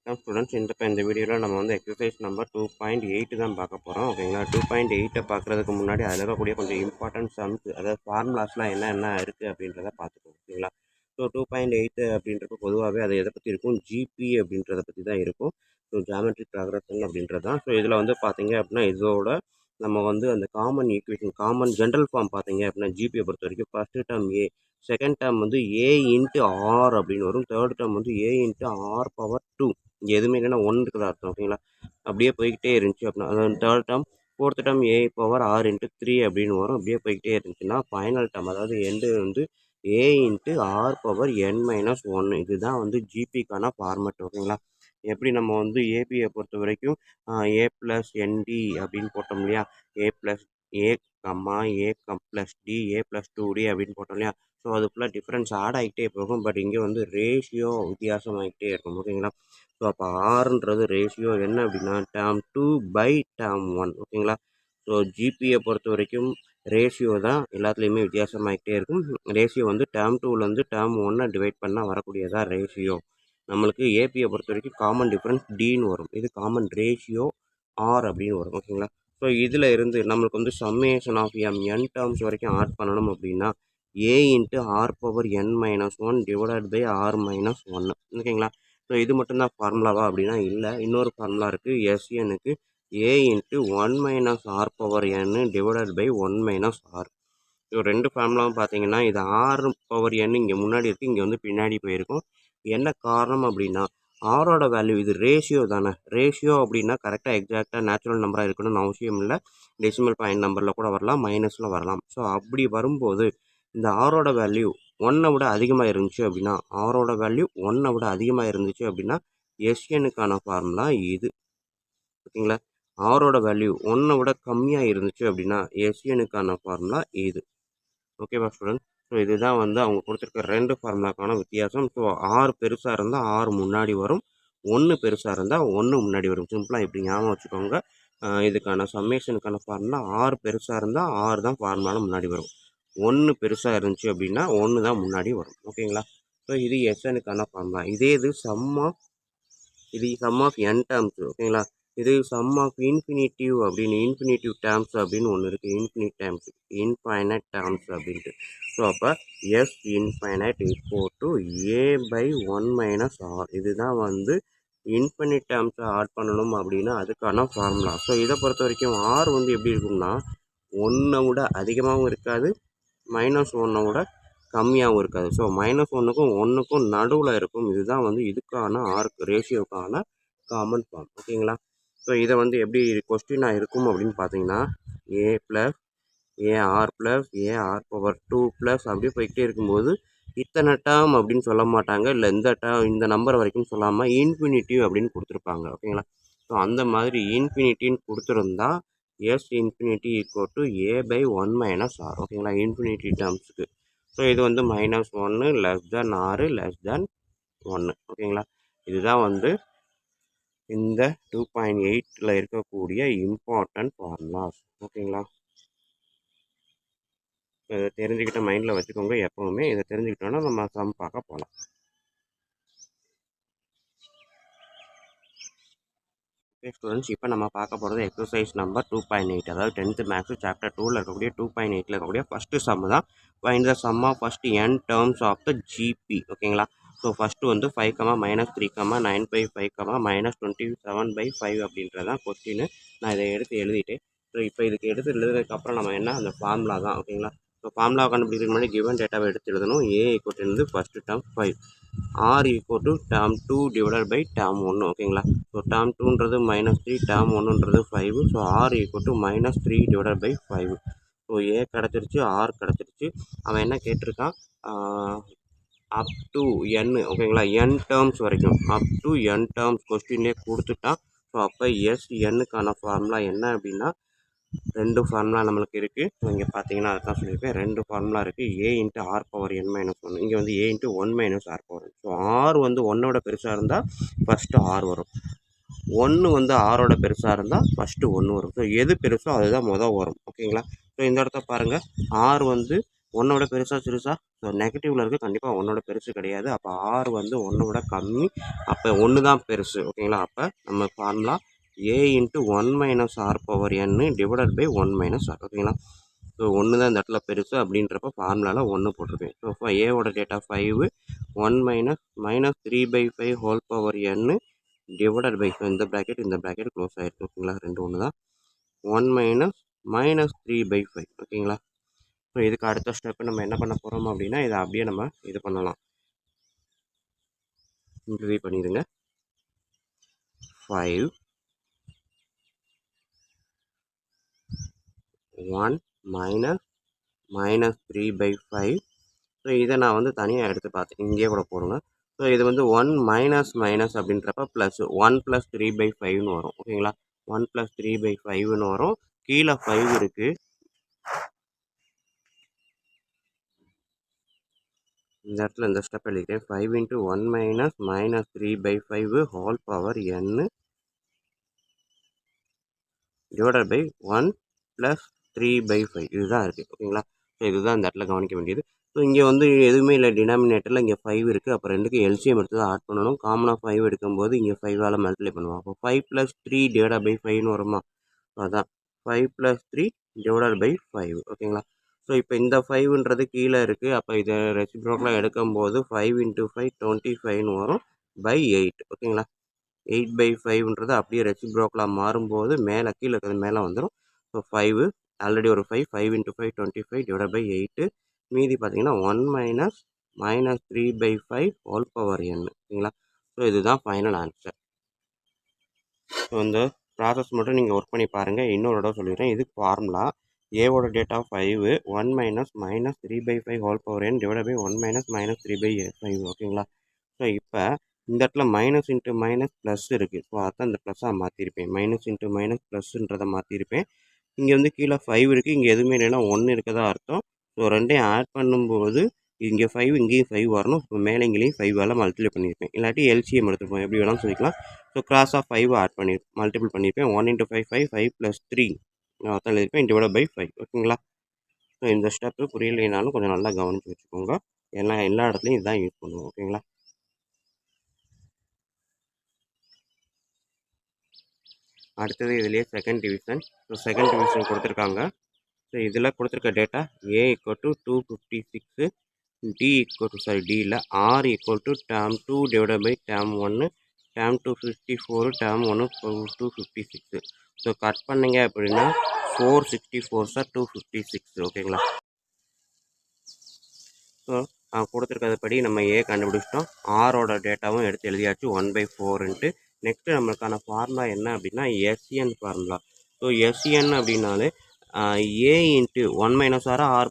வணக்கம் ஸ்டூடெண்ட்ஸ். இந்த வீடியோவில் நம்ம வந்து எக்ஸசைஸ் நம்பர் 2.8 தான் பார்க்க போகிறோம். ஓகேங்களா. 2.8 பார்க்குறதுக்கு முன்னாடி அதில் இருக்கக்கூடிய கொஞ்சம் இம்பார்ட்டன்ட் சம்ஸ், அதாவது ஃபார்முலாஸ்லாம் என்ன இருக்குது அப்படின்றத பார்த்துக்கோங்க. ஓகேங்களா. ஸோ 2.8 அப்படின்றப்ப பொதுவாகவே அது எதை பற்றி இருக்கும், ஜிபி அப்படின்றத பற்றி தான் இருக்கும். ஸோ ஜாமெட்ரிக் ப்ராக்ரஷன் அப்படின்றது தான். ஸோ இதில் வந்து பார்த்தீங்க அப்படின்னா இதோட நம்ம வந்து அந்த common equation, common general form பார்த்தீங்க அப்படின்னா ஜிபியை பொறுத்த வரைக்கும் first term A, second term வந்து ஏ இன்ட்டு ஆர் அப்படின்னு வரும், தேர்ட் டேர்ம் வந்து ஏ இன்ட்டு ஆர் பவர் 2. இங்கே எதுவுமே இல்லைன்னா 1 இருக்கிறதா அர்த்தம். ஓகேங்களா. அப்படியே போய்கிட்டே இருந்துச்சு அப்படின்னா அதாவது third term, fourth term a power R into 3 அப்படின்னு வரும். அப்படியே போய்கிட்டே இருந்துச்சுன்னா ஃபைனல் டேர்ம் அதாவது எண்டு வந்து A into R power N minus 1. இதுதான் வந்து ஜிபிக்கான ஃபார்மெட். ஓகேங்களா. எப்படி நம்ம வந்து ஏபியை பொறுத்த வரைக்கும் ஏ ப்ளஸ் என்டி அப்படின்னு போட்டோம் இல்லையா, ஏ plus A comma A plus D A plus 2டி அப்படின்னு போட்டோம் இல்லையா. ஸோ அது ஃபுல்லாக டிஃப்ரென்ஸ் ஆட் ஆகிட்டே போகும். பட் இங்கே வந்து ரேஷியோ வித்தியாசமாகிட்டே இருக்கும். ஓகேங்களா. ஸோ அப்போ ஆறுன்றது ரேஷியோ என்ன அப்படின்னா டேர்ம் 2 பை டேர்ம் 1. ஓகேங்களா. ஸோ ஜிபியை பொறுத்த வரைக்கும் ரேஷியோ தான் எல்லாத்துலேயுமே வித்தியாசமாகிட்டே இருக்கும். ரேஷியோ வந்து டேர்ம் 2லேருந்து டேர்ம் 1 டிவைட் பண்ணால் வரக்கூடியதாக ரேஷியோ. நம்மளுக்கு ஏபியை பொறுத்த வரைக்கும் காமன் டிஃப்ரென்ஸ் டின்னு வரும், இது காமன் ரேஷியோ ஆர் அப்படின்னு வரும். ஓகேங்களா. ஸோ இதில் இருந்து நம்மளுக்கு வந்து சம்மேஷன் ஆஃப் என் டேர்ம்ஸ் வரைக்கும் ஆட் பண்ணணும் அப்படின்னா A into R power N minus 1 divided by R minus 1. ஓகேங்களா. ஸோ இது மட்டும்தான் ஃபார்முலாவா அப்படின்னா இல்லை, இன்னொரு ஃபார்முலா இருக்குது. எஸ்எனுக்கு A into 1 minus R power N divided by 1 minus R. So ரெண்டு ஃபார்முலாவும் பார்த்தீங்கன்னா இது ஆர் பவர் என் இங்கே முன்னாடி இருக்குது, இங்கே வந்து பின்னாடி போயிருக்கும். என்ன காரணம் அப்படின்னா ஆரோட வேல்யூ இது ரேஷியோ தானே. ரேஷியோ அப்படின்னா கரெக்டாக எக்ஸாக்டாக நேச்சுரல் நம்பராக இருக்கணும்னு அவசியம் இல்லை. டெசிமல் பாயிண்ட் நம்பரில் கூட வரலாம், மைனஸில் வரலாம். ஸோ அப்படி வரும்போது இந்த ஆரோட வேல்யூ 1 விட அதிகமாக இருந்துச்சு அப்படின்னா, ஆரோட வேல்யூ 1 விட அதிகமாக இருந்துச்சு அப்படின்னா எஸ்எனுக்கான ஃபார்முலா இது. ஓகேங்களா. ஆரோட வேல்யூ 1 விட கம்மியாக இருந்துச்சு அப்படின்னா எஸ்எனுக்கான ஃபார்முலா இது. ஓகேவா ஸ்டூடெண்ட். ஸோ இதுதான் வந்து அவங்க கொடுத்துருக்க ரெண்டு ஃபார்முலாக்கான வித்தியாசம். ஸோ ஆர் பெருசாக இருந்தால் ஆர் முன்னாடி வரும், 1 பெருசாக இருந்தால் 1 முன்னாடி வரும். சிம்பிளாக இப்படி ஞாபகம் வச்சுக்கோங்க. இதுக்கான சம்மேஷனுக்கான ஃபார்முலா ஆர் பெருசாக இருந்தால் ஆர் தான் ஃபார்முலாவில் முன்னாடி வரும், 1 பெருசாக இருந்துச்சு அப்படின்னா 1 தான் முன்னாடி வரும். ஓகேங்களா. ஸோ இது எஸ்எனுக்கான ஃபார்முலா. இது சம் ஆஃப் என் டேர்ம்ஸ். ஓகேங்களா. இது சம் ஆஃப் இன்ஃபினிட்டிவ் அப்படின்னு, இன்ஃபினிட்டிவ் டேர்ம்ஸ் அப்படின்னு ஒன்று இருக்குது. இன்ஃபைனைட் டேர்ம்ஸ் அப்படின்ட்டு. ஸோ அப்போ S infinite equal to A by 1 minus R. இதுதான் வந்து இன்ஃபினிட் டேர்ம்ஸை ஆட் பண்ணணும் அப்படின்னா அதுக்கான ஃபார்முலா. ஸோ இதை பொறுத்த வரைக்கும் ஆர் வந்து எப்படி இருக்கும்னா 1 விட அதிகமாகவும் இருக்காது, -1 விட கம்மியாகவும் இருக்காது. ஸோ -1க்கும் 1க்கும் நடுவில் இருக்கும். இதுதான் வந்து இதுக்கான ஆர்க்கு ரேஷியோக்கான காமன் ஃபார்ம். ஓகேங்களா. ஸோ இதை வந்து எப்படி கொஸ்டினாக இருக்கும் அப்படின்னு பார்த்தீங்கன்னா A plus A R plus A R power 2 plus அப்படியே போய்கிட்டே இருக்கும்போது இத்தனை டேர்ம் அப்படின்னு சொல்ல மாட்டாங்க, இல்லை இந்த நம்பர் வரைக்கும் சொல்லாமல் இன்ஃபினிட்டிவ் அப்படின்னு கொடுத்துருப்பாங்க. ஓகேங்களா. ஸோ அந்த மாதிரி இன்ஃபினிட்டின்னு கொடுத்துருந்தா S infinity equal to A by 1 minus R. ஓகேங்களா. இன்ஃபினிட்டி டேர்ம்ஸுக்கு. ஸோ இது வந்து -1 less than R less than 1. ஓகேங்களா. இதுதான் வந்து இந்த 2.8 இருக்கக்கூடிய இம்பார்ட்டன்ட் ஃபார்முலாஸ். ஓகேங்களா. இதை தெரிஞ்சுக்கிட்ட மைண்டில் வச்சுக்கோங்க. எப்போவுமே இதை தெரிஞ்சுக்கிட்டோன்னா நம்ம சம் பார்க்க போகலாம். ஸ்டூடெண்ட்ஸ், இப்போ நம்ம பார்க்க போகிறது எக்ஸசைஸ் நம்பர் 2.8, அதாவது 10th மேக்ஸ் சாப்டர் 2ல் இருக்கக்கூடிய 2.8 இருக்கக்கூடிய ஃபஸ்ட்டு சம் தான். Find the sum of first n terms of the GP. ஓகேங்களா. ஸோ ஃபஸ்ட்டு வந்து 5, -3, 9/5, -27/5 அப்படின்றதான் கொஸ்டின். நான் இதை எடுத்து எழுதிட்டேன். ஸோ இப்போ இதுக்கு எடுத்து எழுதுறதுக்கப்புறம் நம்ம என்ன அந்த ஃபார்முலா தான். ஓகேங்களா. ஸோ ஃபார்முலா கண்டுபிடிக்கிறதுக்கு முன்னாடி கிவன் டேட்டாவை எடுத்து எழுதணும். ஏ ஈக்குவல் இருந்து first term 5, R equal to term 2 divided by term 1. ஓகேங்களா. ஸோ டேர்ம் 2ன்றது -3, டேர்ம் 1ன்றது 5. So R equal to -3 divided by 5. So A கிடச்சிருச்சு, ஆர் கிடச்சிருச்சு. அவன் என்ன கேட்டிருக்கான், அப் டு என். ஓகேங்களா. என் டேர்ம்ஸ் வரைக்கும், அப் டு என் டேர்ம்ஸ் கொஸ்டின்லேயே கொடுத்துட்டான். ஸோ அப்போ எஸ் என்னுக்கான ஃபார்முலா என்ன அப்படின்னா ரெண்டு ஃபார்முலா நம்மளுக்கு இருக்குது. ஸோ இங்கே பார்த்தீங்கன்னா அதுதான் சொல்லியிருக்கேன், ரெண்டு ஃபார்முலா இருக்குது. A into R power N minus 1, இங்கே வந்து A into 1 minus R power. So R வந்து 1 பெருசாக இருந்தால் ஃபஸ்ட்டு ஆர் வரும், 1 வந்து ஆரோட பெருசாக இருந்தால் ஃபஸ்ட்டு 1 வரும். ஸோ எது பெருசோ அதுதான் வரும். ஓகேங்களா. ஸோ இந்த இடத்த பாருங்கள், ஆர் வந்து ஒன்றை விட பெருசாக சிறுசா? ஸோ நெகட்டிவில் இருக்குது, கண்டிப்பாக ஒன்றோட பெருசு கிடையாது. அப்போ ஆர் வந்து ஒன்றை விட கம்மி, அப்போ ஒன்று தான் பெருசு. ஓகேங்களா? அப்போ நம்ம formula A into 1 minus R power n divided by 1 minus R. ஓகேங்களா? ஸோ ஒன்று தான் இந்த இடத்துல பெருசு அப்படின்றப்ப ஃபார்முலாவில் 1 போட்டிருப்பேன். ஸோ இப்போ ஏவோட data 5, 1 minus 3/5 whole power n divided by, so இந்த ப்ராக்கெட் க்ளோஸ் ஆகிருக்கு. ஓகேங்களா? ரெண்டு ஒன்று தான். 1 மைனஸ் 3/5. ஓகேங்களா? ஸோ இதுக்கு அடுத்த ஸ்டெப்பு நம்ம என்ன பண்ண போகிறோம் அப்படின்னா, இதை அப்படியே நம்ம இது பண்ணலாம், சிம்பிளிஃபை பண்ணிடுங்க. 5 1 மைனஸ் 3/5. ஸோ இதை நான் வந்து தனியாக எடுத்து பார்த்தேன், இங்கேயே கூட போடுங்க. ஸோ இது வந்து 1 மைனஸ் அப்படின்றப்ப ப்ளஸ் 1 + 3/5ன்னு வரும். ஓகேங்களா? 1 + 3/5ன்னு வரும். கீழே 5 இருக்குது, இந்த இடத்துல இந்த ஸ்டெப் எழுதிக்கிறேன். 5 × 1 minus 3/5 whole power n divided by 1 + 3/5. இதுதான் இருக்குது. ஓகேங்களா? ஸோ இதுதான் இந்த இடத்துல கவனிக்க வேண்டியது. ஸோ இங்கே வந்து எதுவுமே இல்லை, டினாமினேட்டரில் இங்கே 5 இருக்குது. அப்போ ரெண்டுக்கு எல்சிஎம் எடுத்து தான் ஆட் பண்ணணும். காமனாக 5 எடுக்கும்போது இங்கே 5ஆல் மல்டிப்ளை பண்ணுவோம். அப்போ 5 + 3 டிவைடட் பை 5ன்னு வருமா? அதான் 5 + 3 டிவைடட் பை 5. ஓகேங்களா? ஸோ இப்போ இந்த 5ன்றது கீழே இருக்குது. அப்போ இதை ரெசிப்ரோக்கலாக எடுக்கும்போது 5 × 5 25ன்னு வரும் பை 8. ஓகேங்களா? 8/5ன்றது அப்படியே ரெசிப்ரோக்கலாக மாறும்போது மேலே கீழே இருக்கிறது மேலே வந்துடும். ஸோ 5 ஆல்ரெடி ஒரு 5 × 5 25 டிவைட் பை 8. மீதி பார்த்தீங்கன்னா 1 மைனஸ் 3/5 ஹோல் பவர் என். ஓகேங்களா? ஸோ இதுதான் ஃபைனல் ஆன்சர். ஸோ இந்த ப்ராசஸ் மட்டும் நீங்கள் ஒர்க் பண்ணி பாருங்கள். இன்னொரு தடவை சொல்லிடுறேன். இதுக்கு ஃபார்முலா ஏவோட data 5, 1 minus 3/5 whole power n divide by 1 minus 3/5. ஓகேங்களா? ஸோ இப்போ இந்த இடத்துல மைனஸ் இன்ட்டு மைனஸ் ப்ளஸ் இருக்குது. ஸோ அதான் இந்த ப்ளஸ்ஸாக மாற்றிருப்பேன். மைனஸ் இன்ட்டு மைனஸ் ப்ளஸ்ன்றதை மாற்றிருப்பேன். இங்கே வந்து கீழே 5 இருக்குது, இங்கே எதுவுமே இல்லைன்னா 1 இருக்கதா அர்த்தம். ஸோ ரெண்டையும் ஆட் பண்ணும்போது இங்கே 5 இங்கேயும் 5 வரணும். இப்போ மேலே இங்கேயும் 5ஆல் மல்டிப்ளை பண்ணியிருப்பேன். இல்லாட்டி எல்சிஎம் எடுத்துப்போம், எப்படி வேணாலும் சொல்லிக்கலாம். ஸோ கிராஸாக 5 ஆட் பண்ணி மல்டிபிள் பண்ணியிருப்பேன். 1 × 5 5 5 + 3 நான் அதான் எழுதியிருப்பேன் டிவைட் பை 5. ஓகேங்களா? ஸோ இந்த ஸ்டெப்பு புரியலைனாலும் கொஞ்சம் நல்லா கவனித்து வச்சுக்கோங்க. எல்லா இடத்துலையும் இதுதான் யூஸ் பண்ணுவோம். ஓகேங்களா? அடுத்தது இதுலேயே second division. So second division கொடுத்துருக்காங்க. ஸோ இதில் கொடுத்துருக்க டேட்டா A = 256, டியில் R = term 2 divide by term 1, term 2 54, term 1 256. So cut பண்ணிங்க அப்படின்னா 464 சார் 256. ஓகேங்களா? ஸோ கொடுத்துருக்கிறதுபடி நம்ம ஏ கண்டுபிடிச்சிட்டோம். ஆரோட டேட்டாவும் எடுத்து எழுதியாச்சு 1/4ன்ட்டு. நெக்ஸ்ட்டு நம்மளுக்கான ஃபார்முலா என்ன அப்படின்னா எஸ்என் ஃபார்முலா. ஸோ எஸ்என் அப்படின்னாலே ஏ இன்ட்டு 1 மைனஸ் ஆர்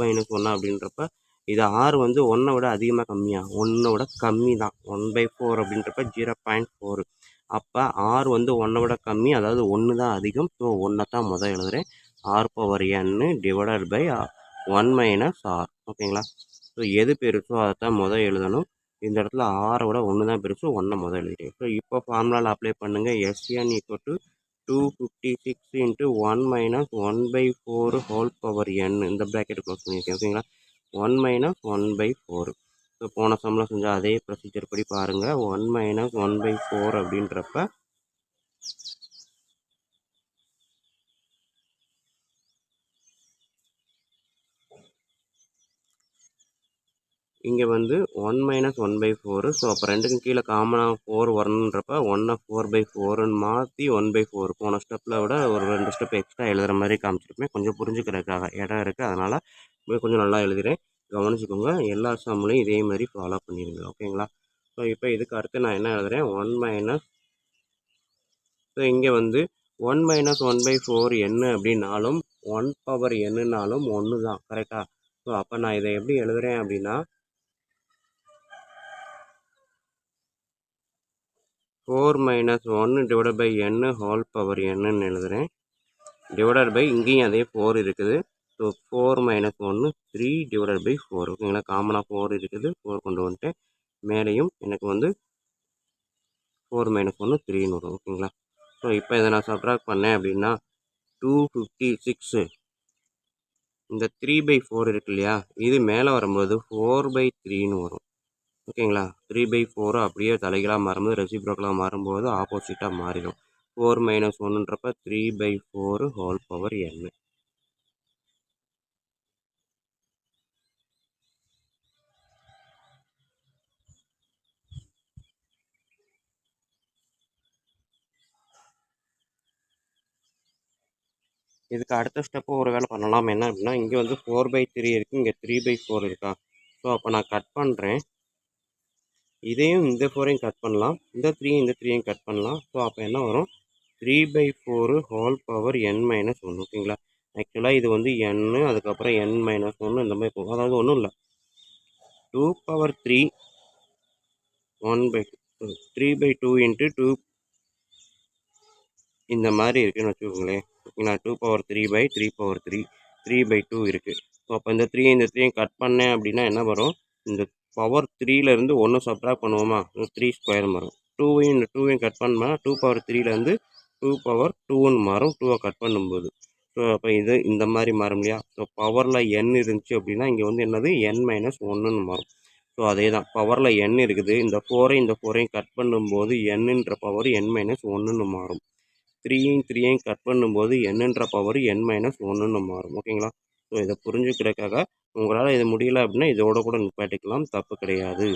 -1 அப்படின்றப்ப இது ஆர் வந்து 1 விட அதிகமாக கம்மியாக 1 விட கம்மி தான். 1/4 அப்படின்றப்ப 0.4. அப்போ ஆர் வந்து 1 விட கம்மி, அதாவது 1 தான் அதிகம். ஸோ 1 தான் முதல் எழுதுகிறேன். R power N divided by 1 minus R. ஓகேங்களா? ஸோ எது பெருசோ அதை தான் முதல் எழுதணும். இந்த இடத்துல ஆரை விட 1 தான் பெருசு, 1 முதல் எழுதிட்டேன். ஸோ இப்போ ஃபார்முலாவில் அப்ளை பண்ணுங்கள். எஸ்என் = 256 × 1 மைனஸ் 1/4 ஹோல் பவர் என். இந்த ப்ராக்கெட் க்ளோஸ் பண்ணியிருக்கேன். ஓகேங்களா? 1 மைனஸ் 1/4. ஸோ போன சம்மில் செஞ்சால் அதே ப்ரொசீஜர் படி பாருங்கள். 1 மைனஸ் 1/4 அப்படின்றப்ப இங்கே வந்து 1 மைனஸ் 1/4. ஸோ அப்போ ரெண்டுக்கும் கீழே காமனாக 4 வரணுன்றப்ப 1 4/4ன்னு மாற்றி 1/4. போன ஸ்டெப்பில் விட ஒரு 2 ஸ்டெப் எக்ஸ்ட்ரா எழுதுகிற மாதிரி காமிச்சிருப்பேன். கொஞ்சம் புரிஞ்சுக்கிறதுக்காக இடம் இருக்குது, அதனால் கொஞ்சம் நல்லா எழுதுகிறேன். கவனிச்சுக்கோங்க. எல்லா சம்லையும் இதே மாதிரி ஃபாலோ பண்ணிடுங்க. ஓகேங்களா? ஸோ இப்போ இதுக்கு அடுத்து நான் என்ன எழுதுகிறேன், 1 மைனஸ். ஸோ இங்கே வந்து 1 மைனஸ் 1/4 என்ன அப்படின்னாலும் 1 பவர் என்னன்னாலும் 1 தான். கரெக்டாக? ஸோ அப்போ நான் இதை எப்படி எழுதுகிறேன் அப்படின்னா 4 minus 1 divide by n whole power என்னன்னு எழுதுகிறேன். டிவைடட் பை இங்கேயும் அதே 4 இருக்குது. So 4 minus 1 3 divided by 4. ஓகேங்களா? காமனாக 4 இருக்குது, 4 கொண்டு வந்துட்டேன். மேலேயும் எனக்கு வந்து 4 மைனஸ் 1 3ன்னு வரும். ஓகேங்களா? ஸோ இப்போ இதை நான் சப்ட்ராக்ட் பண்ணேன் அப்படின்னா 256 இந்த 3/4 இருக்கு இல்லையா, இது மேலே வரும்போது 4/3ன்னு வரும். ஓகேங்களா, 3/4 அப்படியே தலைகீழாக மாறும்போது ரெசிப்ரோக்கலாக மாறும்போது ஆப்போசிட்டாக மாறிடும். 4 - 1ன்றப்ப 3/4 ஹோல் பவர் n. இதுக்கு அடுத்த ஸ்டெப்பு ஒரு வேளை பண்ணலாம். என்ன அப்படின்னா, இங்கே வந்து 4/3 இருக்குது, இங்கே 3/4 இருக்கா. ஸோ அப்போ நான் கட் பண்ணுறேன். இதையும் இந்த 4ஐயும் கட் பண்ணலாம், இந்த 3யும் கட் பண்ணலாம். ஸோ அப்போ என்ன வரும், 3/4 ஹோல் பவர் n - 1. ஓகேங்களா, ஆக்சுவலாக இது வந்து n, அதுக்கப்புறம் n - 1 இந்த மாதிரி போகும். அதாவது ஒன்றும் இல்லை, 2/3 3/2 இன்ட்டு 2 இந்த மாதிரி இருக்குன்னு வச்சுக்கோங்களேன். ஓகேங்களா, 2/3/3/3 3/2 இருக்குது. ஸோ அப்போ இந்த 3யும் கட் பண்ணேன் அப்படின்னா என்ன வரும், இந்த பவர் 3லேருந்து 1 சப்ட்ராக்ட் பண்ணுவோமா, 3² வரும். 2யும் கட் பண்ணோம்னா 2/3லேருந்து 2/2ன்னு மாறும், 2 கட் பண்ணும்போது. ஸோ அப்போ இது இந்த மாதிரி மாறும் இல்லையா. ஸோ பவரில் n இருந்துச்சு அப்படின்னா இங்கே வந்து என்னது n - 1ன்னு மாறும். ஸோ அதே தான், பவரில் n இருக்குது, இந்த 4ஐயும் கட் பண்ணும்போது nன்ற பவர் n - 1ன்னு மாறும். 3யும் கட் பண்ணும்போது nன்ற பவர் n - 1ன்னு மாறும். ஓகேங்களா, ஸோ இதை புரிஞ்சுக்கிறதுக்காக, உங்களால் இது முடியல அப்படின்னா இதோட கூட நிப்பாட்டிக்கலாம், தப்பு கிடையாது.